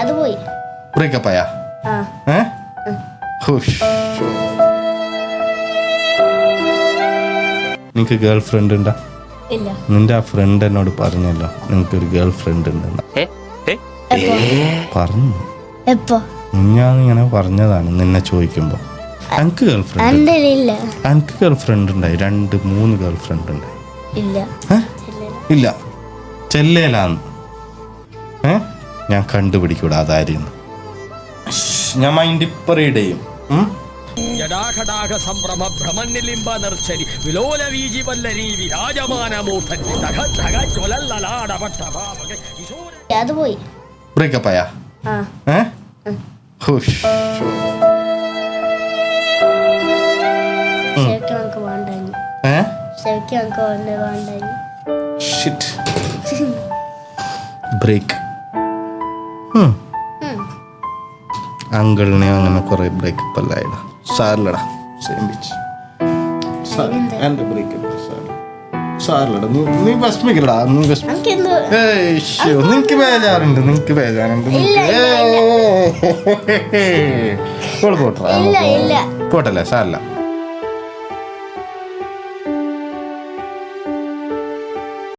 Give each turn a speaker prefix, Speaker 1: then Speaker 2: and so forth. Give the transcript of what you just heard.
Speaker 1: അത് പോയി.
Speaker 2: ബ്രേക്കപ്പ് ആയാ? നിനക്ക് ഗേൾ ഫ്രണ്ട് ഉണ്ടാ?
Speaker 1: ഇല്ല.
Speaker 2: നിന്റെ ആ ഫ്രണ്ട് എന്നോട് പറഞ്ഞല്ലോ നിനക്കൊരു ഗേൾ ഫ്രണ്ട് ഉണ്ടെന്ന്. പറഞ്ഞു.
Speaker 1: എപ്പോ?
Speaker 2: ഞാൻ ഇങ്ങനെ പറഞ്ഞതാണ് നിന്നെ ചോദിക്കുമ്പോ. എനിക്ക് ഗേൾ ഫ്രണ്ട് എനിക്ക് ഗേൾ ഫ്രണ്ട് ഉണ്ടായി, 2-3 ഗേൾ ഫ്രണ്ട് ഉണ്ട്. ഇല്ല ചെല്ലേലാന്ന് ഞാൻ കണ്ടുപിടിക്കൂടാ അതായിരുന്നു. ഞാൻ മൈൻഡ് ഇപ്പൊ റീഡ് ചെയ്യും.
Speaker 1: അത് പോയി.
Speaker 2: ബ്രേക്കപ്പ് ആയാ? ബ്രേക്ക് അങ്കിളിനെ അങ്ങനെ കുറെ ബ്രേക്കപ്പ് അല്ല ഇടാ സാറിലടാ എന്റെ ബ്രേക്കപ്പ് സാറിലടാ. നീ വിഷമിക്കലടാ, നിനക്ക് ബേജാറുണ്ട്, നിനക്ക് ബേജാറുണ്ട്. പോട്ടല്ലേ സാറില്ല.